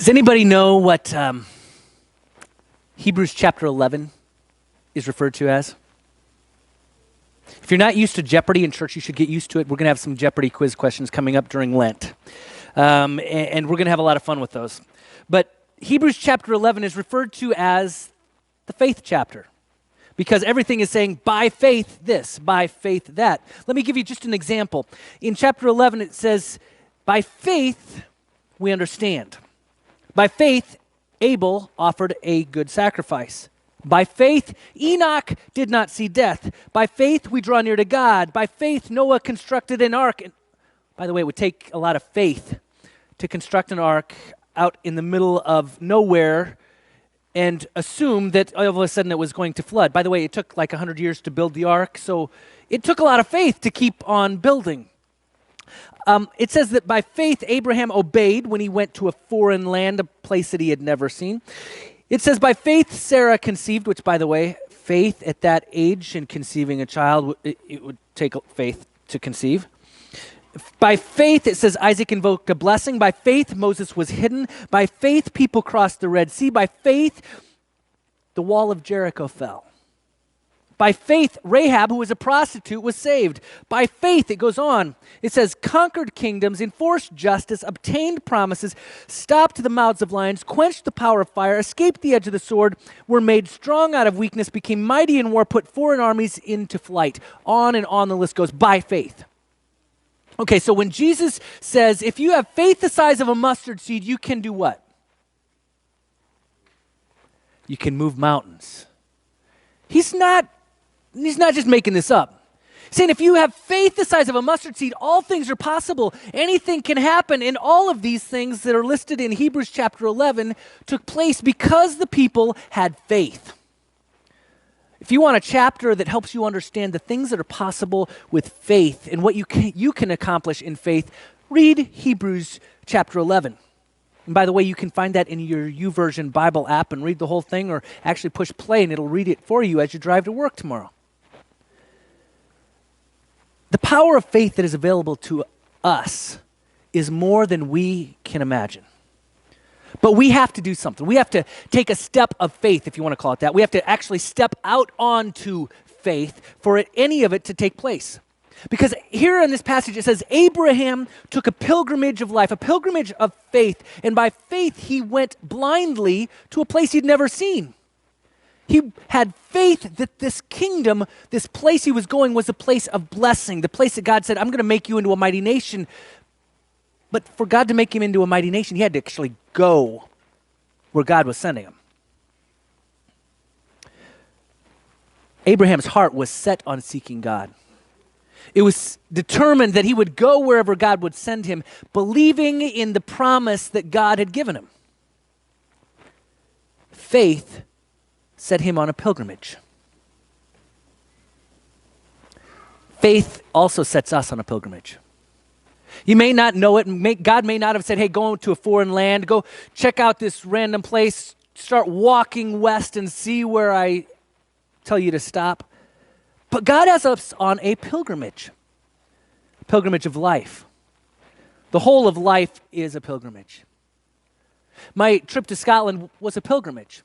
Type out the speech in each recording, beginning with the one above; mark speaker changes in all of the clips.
Speaker 1: Does anybody know what Hebrews chapter 11 is referred to as? If you're not used to Jeopardy in church, you should get used to it. We're going to have some Jeopardy quiz questions coming up during Lent. And we're going to have a lot of fun with those. But Hebrews chapter 11 is referred to as the faith chapter, because everything is saying, by faith this, by faith that. Let me give you just an example. In chapter 11, it says, by faith we understand. By faith, Abel offered a good sacrifice. By faith, Enoch did not see death. By faith, we draw near to God. By faith, Noah constructed an ark. And by the way, it would take a lot of faith to construct an ark out in the middle of nowhere and assume that all of a sudden it was going to flood. By the way, it took like 100 years to build the ark, so it took a lot of faith to keep on building. It says that by faith, Abraham obeyed when he went to a foreign land, a place that he had never seen. It says by faith, Sarah conceived, which, by the way, faith at that age in conceiving a child, it would take faith to conceive. By faith, it says Isaac invoked a blessing. By faith, Moses was hidden. By faith, people crossed the Red Sea. By faith, the wall of Jericho fell. By faith, Rahab, who was a prostitute, was saved. By faith, it goes on. It says, conquered kingdoms, enforced justice, obtained promises, stopped the mouths of lions, quenched the power of fire, escaped the edge of the sword, were made strong out of weakness, became mighty in war, put foreign armies into flight. On and on the list goes, by faith. Okay, so when Jesus says, if you have faith the size of a mustard seed, you can do what? You can move mountains. He's not just making this up. He's saying if you have faith the size of a mustard seed, all things are possible. Anything can happen. And all of these things that are listed in Hebrews chapter 11 took place because the people had faith. If you want a chapter that helps you understand the things that are possible with faith and what you can accomplish in faith, read Hebrews chapter 11. And by the way, you can find that in your YouVersion Bible app and read the whole thing, or actually push play and it'll read it for you as you drive to work tomorrow. The power of faith that is available to us is more than we can imagine. But we have to do something. We have to take a step of faith, if you want to call it that. We have to actually step out onto faith for any of it to take place. Because here in this passage it says, Abraham took a pilgrimage of life, a pilgrimage of faith, and by faith he went blindly to a place he'd never seen. He had faith that this kingdom, this place he was going, was a place of blessing, the place that God said, I'm going to make you into a mighty nation. But for God to make him into a mighty nation, he had to actually go where God was sending him. Abraham's heart was set on seeking God. It was determined that he would go wherever God would send him, believing in the promise that God had given him. Faith set him on a pilgrimage. Faith also sets us on a pilgrimage. You may not know it. God may not have said, hey, go to a foreign land, go check out this random place, start walking west and see where I tell you to stop. But God has us on a pilgrimage of life. The whole of life is a pilgrimage. My trip to Scotland was a pilgrimage.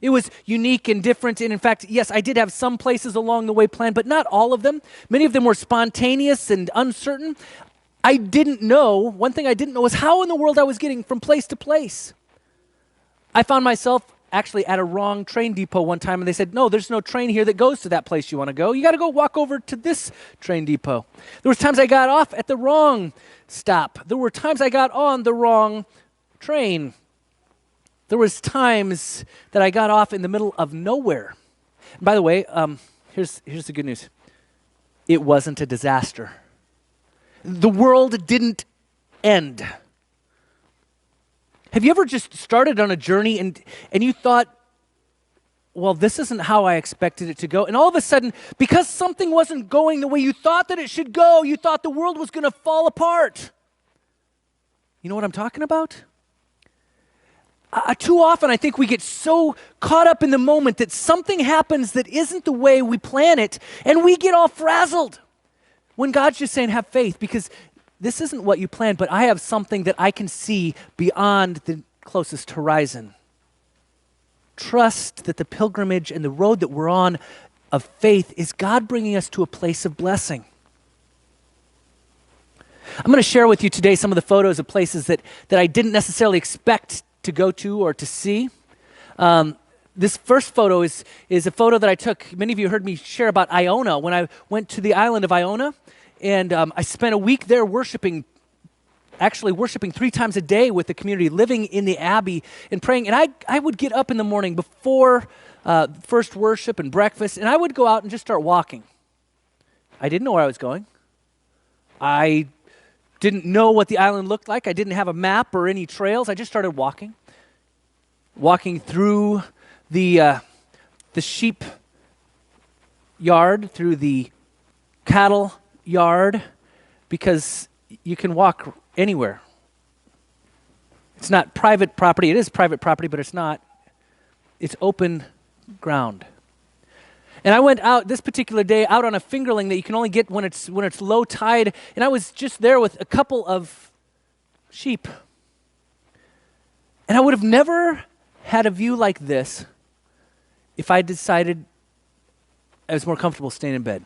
Speaker 1: It was unique and different, and in fact, yes, I did have some places along the way planned, but not all of them. Many of them were spontaneous and uncertain. I didn't know, one thing I didn't know was how in the world I was getting from place to place. I found myself actually at a wrong train depot one time, and they said, no, there's no train here that goes to that place you want to go. You got to go walk over to this train depot. There was times I got off at the wrong stop. There were times I got on the wrong train. There was times that I got off in the middle of nowhere. And by the way, here's the good news. It wasn't a disaster. The world didn't end. Have you ever just started on a journey and you thought, well, this isn't how I expected it to go. And all of a sudden, because something wasn't going the way you thought that it should go, you thought the world was going to fall apart. You know what I'm talking about? Too often, I think we get so caught up in the moment that something happens that isn't the way we plan it, and we get all frazzled. When God's just saying, have faith, because this isn't what you planned, but I have something that I can see beyond the closest horizon. Trust that the pilgrimage and the road that we're on of faith is God bringing us to a place of blessing. I'm going to share with you today some of the photos of places that I didn't necessarily expect to go to or to see. This first photo is a photo that I took. Many of you heard me share about Iona when I went to the island of Iona, and I spent a week there worshiping 3 times a day with the community, living in the Abbey and praying. And I would get up in the morning before first worship and breakfast, and I would go out and just start walking. I didn't know where I was going. I didn't know what the island looked like. I didn't have a map or any trails. I just started walking through the sheep yard, through the cattle yard, because you can walk anywhere. It's not private property. It is private property, but it's not. It's open ground. And I went out this particular day out on a fingerling that you can only get when it's low tide, and I was just there with a couple of sheep. And I would have never had a view like this if I decided I was more comfortable staying in bed.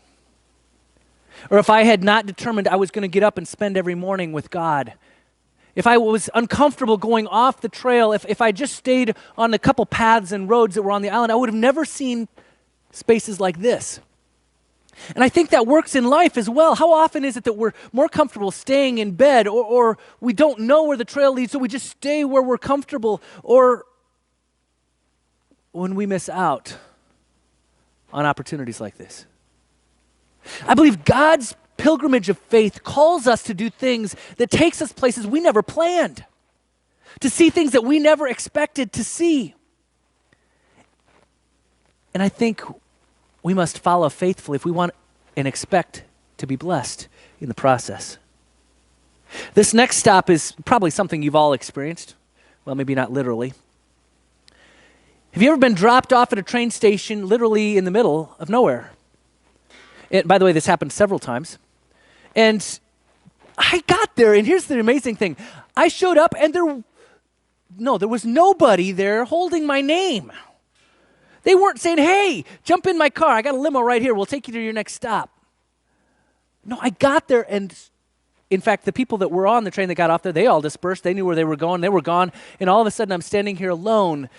Speaker 1: Or if I had not determined I was going to get up and spend every morning with God. If I was uncomfortable going off the trail, if I just stayed on the couple paths and roads that were on the island, I would have never seen spaces like this. And I think that works in life as well. How often is it that we're more comfortable staying in bed, or we don't know where the trail leads, so we just stay where we're comfortable, or when we miss out on opportunities like this? I believe God's pilgrimage of faith calls us to do things that takes us places we never planned, to see things that we never expected to see. And I think we must follow faithfully if we want and expect to be blessed in the process. This next stop is probably something you've all experienced. Well, maybe not literally. Have you ever been dropped off at a train station literally in the middle of nowhere? And by the way, this happened several times. And I got there, and here's the amazing thing. I showed up, and there was nobody there holding my name. They weren't saying, hey, jump in my car. I got a limo right here. We'll take you to your next stop. No, I got there, and in fact, the people that were on the train that got off there, they all dispersed. They knew where they were going. They were gone. And all of a sudden, I'm standing here alone.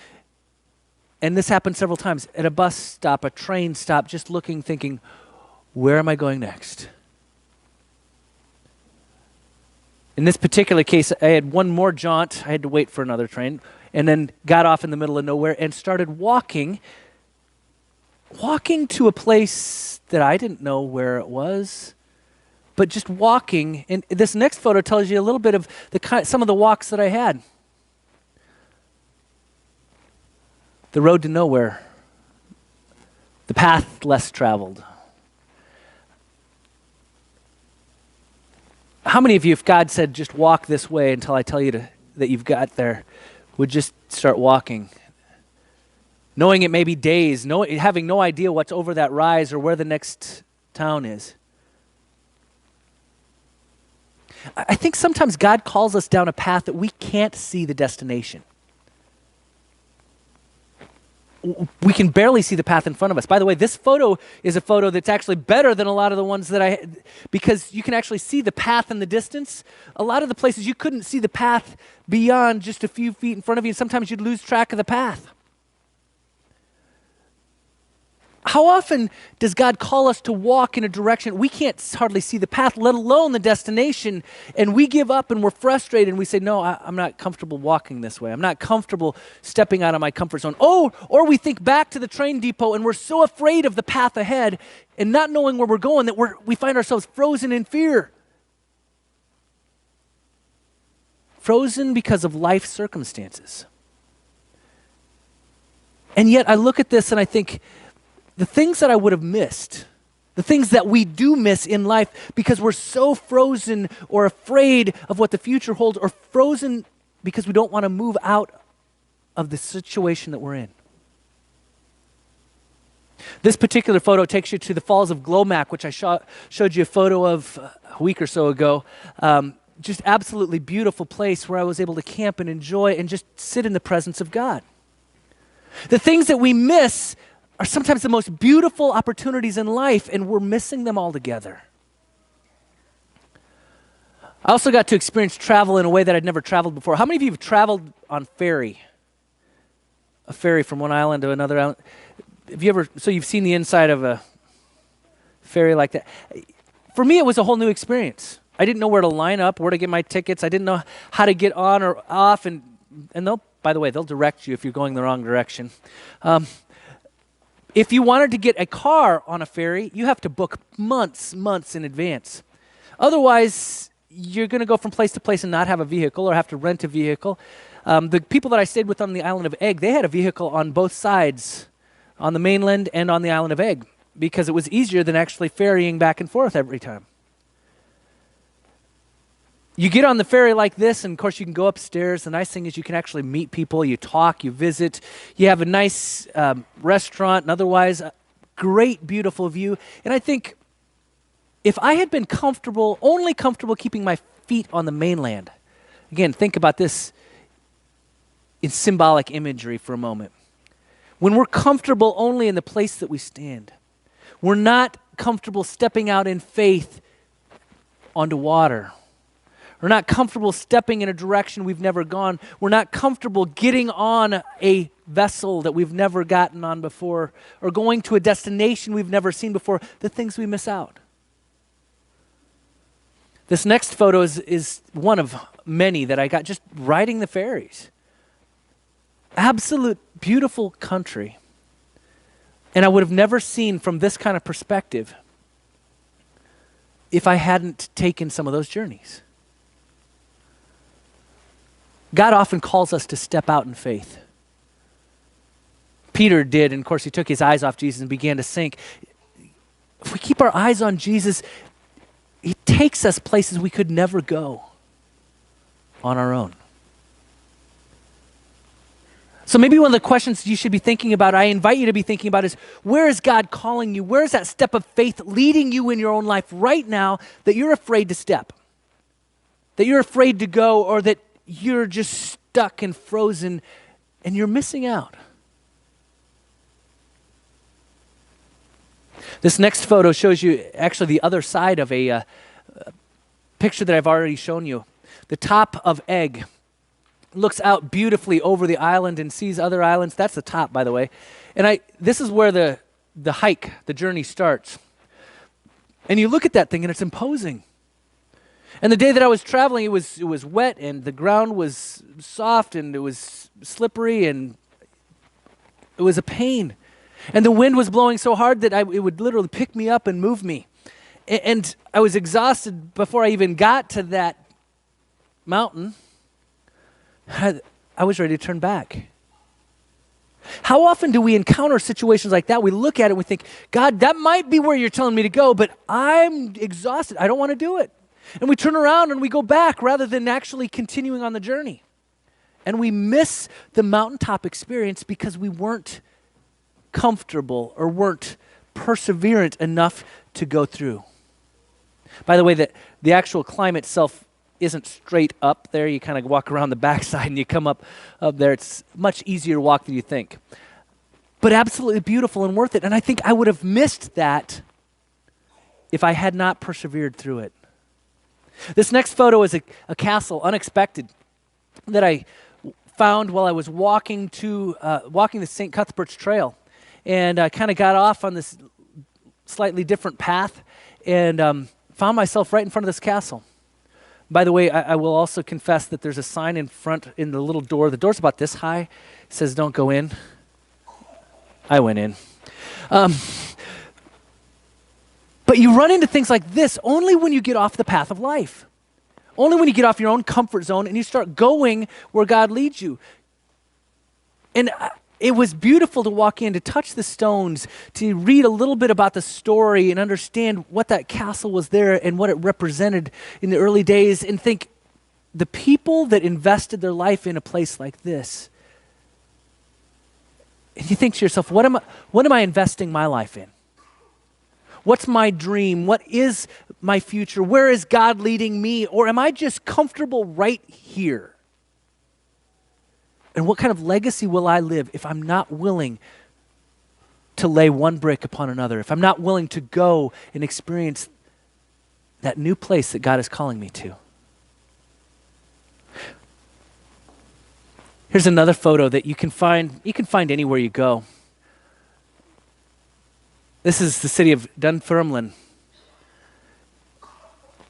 Speaker 1: And this happened several times at a bus stop, a train stop, just looking, thinking, where am I going next? In this particular case, I had one more jaunt. I had to wait for another train, and then got off in the middle of nowhere and started walking to a place that I didn't know where it was, but just walking. And this next photo tells you a little bit of some of the walks that I had. The road to nowhere, the path less traveled. How many of you, if God said, just walk this way until I tell you that you've got there, would just start walking? Knowing it may be days, having no idea what's over that rise or where the next town is. I think sometimes God calls us down a path that we can't see the destination. We can barely see the path in front of us. By the way, this photo is a photo that's actually better than a lot of the ones because you can actually see the path in the distance. A lot of the places you couldn't see the path beyond just a few feet in front of you, and sometimes you'd lose track of the path. How often does God call us to walk in a direction we can't hardly see the path, let alone the destination, and we give up and we're frustrated and we say, no, I'm not comfortable walking this way. I'm not comfortable stepping out of my comfort zone. Or we think back to the train depot and we're so afraid of the path ahead and not knowing where we're going that we find ourselves frozen in fear. Frozen because of life circumstances. And yet I look at this and I think, the things that I would have missed, the things that we do miss in life because we're so frozen or afraid of what the future holds, or frozen because we don't want to move out of the situation that we're in. This particular photo takes you to the Falls of Glomac, which I showed you a photo of a week or so ago. just absolutely beautiful place where I was able to camp and enjoy and just sit in the presence of God. The things that we miss are sometimes the most beautiful opportunities in life, and we're missing them altogether. I also got to experience travel in a way that I'd never traveled before. How many of you have traveled on ferry? A ferry from one island to another island? Have you ever, so you've seen the inside of a ferry like that? For me, it was a whole new experience. I didn't know where to line up, where to get my tickets. I didn't know how to get on or off, and they'll, by the way, they'll direct you if you're going the wrong direction. If you wanted to get a car on a ferry, you have to book months in advance. Otherwise, you're going to go from place to place and not have a vehicle or have to rent a vehicle. The people that I stayed with on the island of Egg, they had a vehicle on both sides, on the mainland and on the island of Egg, because it was easier than actually ferrying back and forth every time. You get on the ferry like this, and of course you can go upstairs. The nice thing is you can actually meet people, you talk, you visit. You have a nice restaurant and otherwise a great, beautiful view. And I think if I had been only comfortable keeping my feet on the mainland, again, think about this in symbolic imagery for a moment. When we're comfortable only in the place that we stand, we're not comfortable stepping out in faith onto water. We're not comfortable stepping in a direction we've never gone. We're not comfortable getting on a vessel that we've never gotten on before or going to a destination we've never seen before. The things we miss out. This next photo is one of many that I got just riding the ferries. Absolute beautiful country. And I would have never seen from this kind of perspective if I hadn't taken some of those journeys. God often calls us to step out in faith. Peter did, and of course he took his eyes off Jesus and began to sink. If we keep our eyes on Jesus, he takes us places we could never go on our own. So maybe one of the questions you should be thinking about, I invite you to be thinking about, is where is God calling you? Where is that step of faith leading you in your own life right now that you're afraid to step? That you're afraid to go, or that you're just stuck and frozen and you're missing out. This next photo shows you actually the other side of a picture that I've already shown you. The top of Egg looks out beautifully over the island and sees other islands. That's the top, by the way. And this is where the hike, the journey starts. And you look at that thing and it's imposing. And the day that I was traveling, it was wet and the ground was soft and it was slippery and it was a pain. And the wind was blowing so hard that it would literally pick me up and move me. And I was exhausted before I even got to that mountain. I was ready to turn back. How often do we encounter situations like that? We look at it and we think, God, that might be where you're telling me to go, but I'm exhausted. I don't want to do it. And we turn around and we go back rather than actually continuing on the journey. And we miss the mountaintop experience because we weren't comfortable or weren't perseverant enough to go through. By the way, the actual climb itself isn't straight up there. You kind of walk around the backside and you come up there. It's much easier to walk than you think. But absolutely beautiful and worth it. And I think I would have missed that if I had not persevered through it. This next photo is a castle, unexpected, that I found while I was walking the St. Cuthbert's Trail. And I kind of got off on this slightly different path and found myself right in front of this castle. By the way, I will also confess that there's a sign in front in the little door. The door's about this high. It says, "Don't go in." I went in. But you run into things like this only when you get off the path of life. Only when you get off your own comfort zone and you start going where God leads you. And it was beautiful to walk in, to touch the stones, to read a little bit about the story and understand what that castle was there and what it represented in the early days, and think, the people that invested their life in a place like this. And you think to yourself, what am I investing my life in? What's my dream? What is my future? Where is God leading me? Or am I just comfortable right here? And what kind of legacy will I live if I'm not willing to lay one brick upon another, if I'm not willing to go and experience that new place that God is calling me to? Here's another photo that you can find anywhere you go. This is the city of Dunfermline.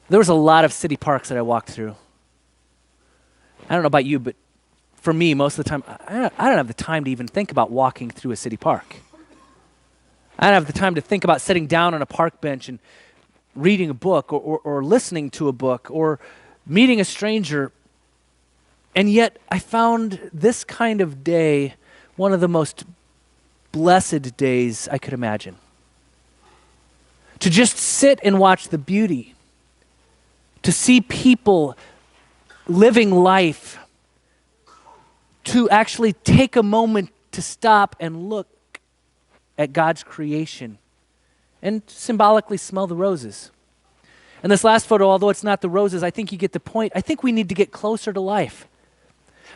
Speaker 1: There was a lot of city parks that I walked through. I don't know about you, but for me, most of the time, I don't have the time to even think about walking through a city park. I don't have the time to think about sitting down on a park bench and reading a book or listening to a book or meeting a stranger. And yet I found this kind of day one of the most blessed days I could imagine. To just sit and watch the beauty, to see people living life, to actually take a moment to stop and look at God's creation and symbolically smell the roses. And this last photo, although it's not the roses, I think you get the point. I think we need to get closer to life.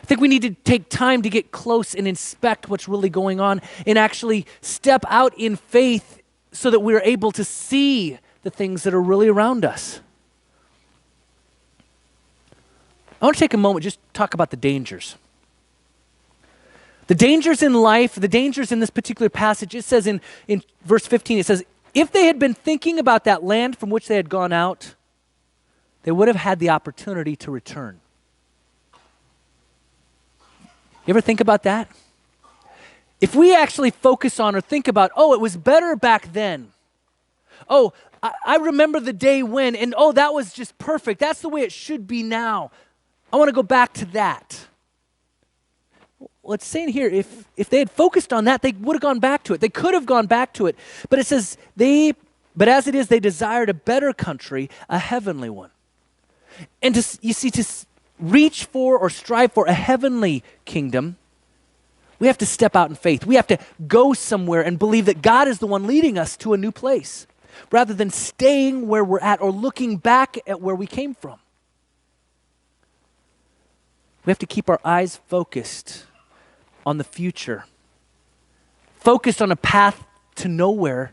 Speaker 1: I think we need to take time to get close and inspect what's really going on and actually step out in faith so that we're able to see the things that are really around us. I want to take a moment just to talk about the dangers. The dangers in life, the dangers in this particular passage, it says in verse 15, it says, if they had been thinking about that land from which they had gone out, they would have had the opportunity to return. You ever think about that? If we actually focus on or think about, oh, it was better back then. Oh, I remember the day when, and oh, that was just perfect. That's the way it should be now. I want to go back to that. Well, it's saying here, if they had focused on that, they would have gone back to it. They could have gone back to it. But it says, but as it is, they desired a better country, a heavenly one. And to reach for or strive for a heavenly kingdom, we have to step out in faith. We have to go somewhere and believe that God is the one leading us to a new place, rather than staying where we're at or looking back at where we came from. We have to keep our eyes focused on the future, focused on a path to nowhere,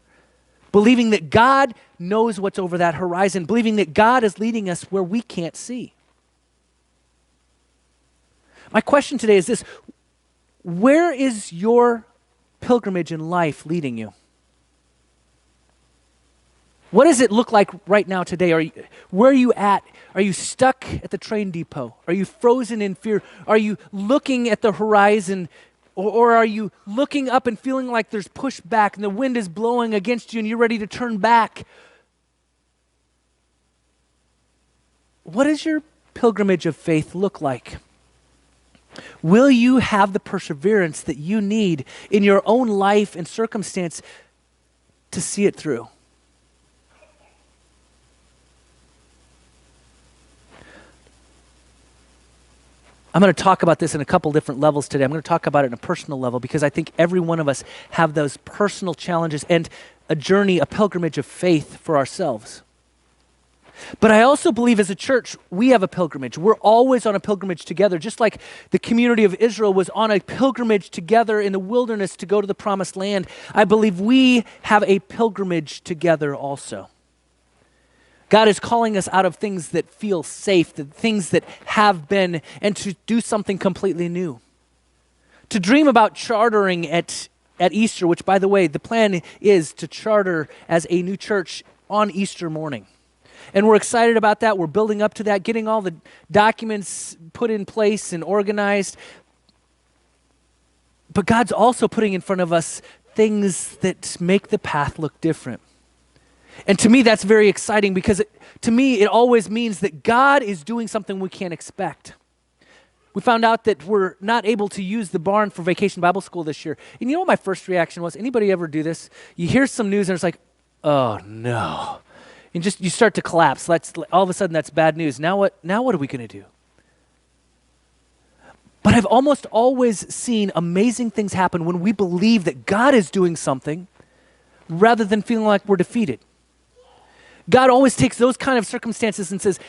Speaker 1: believing that God knows what's over that horizon, believing that God is leading us where we can't see. My question today is this: where is your pilgrimage in life leading you? What does it look like right now today? Where are you at? Are you stuck at the train depot? Are you frozen in fear? Are you looking at the horizon? Or are you looking up and feeling like there's pushback and the wind is blowing against you and you're ready to turn back? What does your pilgrimage of faith look like? Will you have the perseverance that you need in your own life and circumstance to see it through? I'm going to talk about this in a couple different levels today. I'm going to talk about it in a personal level because I think every one of us have those personal challenges and a journey, a pilgrimage of faith for ourselves. But I also believe as a church, we have a pilgrimage. We're always on a pilgrimage together, just like the community of Israel was on a pilgrimage together in the wilderness to go to the promised land. I believe we have a pilgrimage together also. God is calling us out of things that feel safe, the things that have been, and to do something completely new. To dream about chartering at Easter, which, by the way, the plan is to charter as a new church on Easter morning. And we're excited about that. We're building up to that, getting all the documents put in place and organized. But God's also putting in front of us things that make the path look different. And to me, that's very exciting because to me, it always means that God is doing something we can't expect. We found out that we're not able to use the barn for Vacation Bible School this year. And you know what my first reaction was? Anybody ever do this? You hear some news and it's like, oh no. And you start to collapse. All of a sudden, that's bad news. Now what are we going to do? But I've almost always seen amazing things happen when we believe that God is doing something rather than feeling like we're defeated. God always takes those kind of circumstances and says,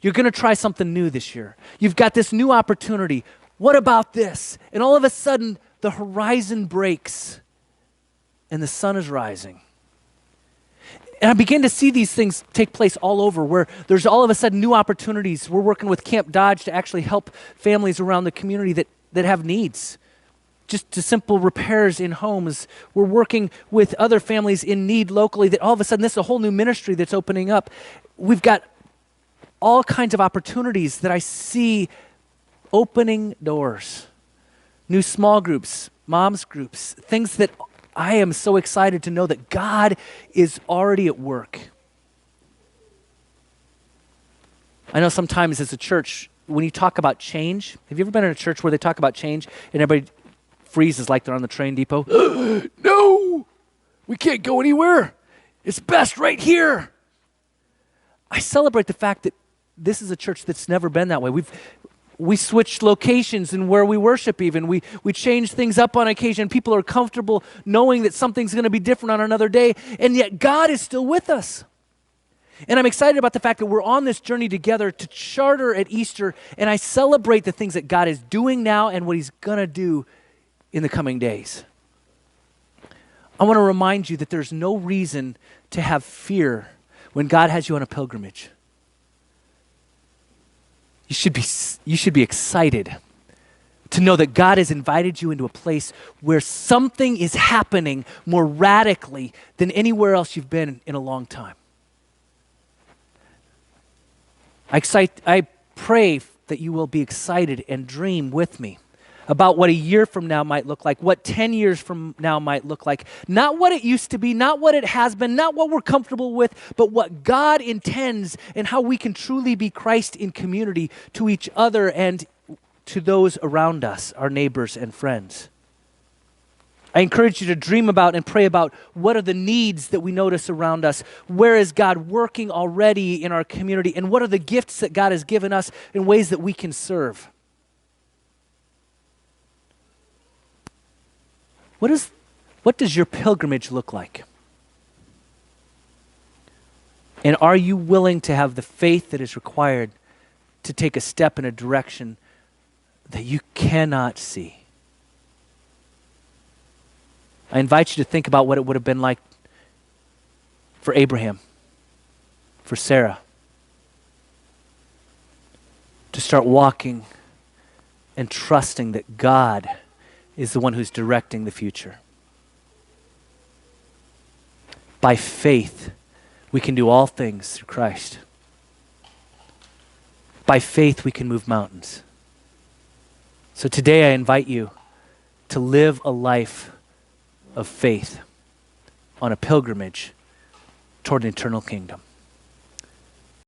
Speaker 1: you're going to try something new this year. You've got this new opportunity. What about this? And all of a sudden, the horizon breaks and the sun is rising. And I begin to see these things take place all over where there's all of a sudden new opportunities. We're working with Camp Dodge to actually help families around the community that have needs. Just to simple repairs in homes. We're working with other families in need locally that all of a sudden this is a whole new ministry that's opening up. We've got all kinds of opportunities that I see opening doors. New small groups, moms groups, things that I am so excited to know that God is already at work. I know sometimes as a church, when you talk about change, have you ever been in a church where they talk about change and everybody freezes like they're on the train depot? No, we can't go anywhere. It's best right here. I celebrate the fact that this is a church that's never been that way. We switched locations and where we worship even. We change things up on occasion. People are comfortable knowing that something's going to be different on another day, and yet God is still with us. And I'm excited about the fact that we're on this journey together to charter at Easter, and I celebrate the things that God is doing now and what he's going to do in the coming days. I want to remind you that there's no reason to have fear when God has you on a pilgrimage. You should be excited to know that God has invited you into a place where something is happening more radically than anywhere else you've been in a long time. I pray that you will be excited and dream with me about what a year from now might look like, what 10 years from now might look like. Not what it used to be, not what it has been, not what we're comfortable with, but what God intends and how we can truly be Christ in community to each other and to those around us, our neighbors and friends. I encourage you to dream about and pray about what are the needs that we notice around us, where is God working already in our community, and what are the gifts that God has given us in ways that we can serve. What does your pilgrimage look like? And are you willing to have the faith that is required to take a step in a direction that you cannot see? I invite you to think about what it would have been like for Abraham, for Sarah, to start walking and trusting that God is the one who's directing the future. By faith, we can do all things through Christ. By faith, we can move mountains. So today I invite you to live a life of faith on a pilgrimage toward an eternal kingdom.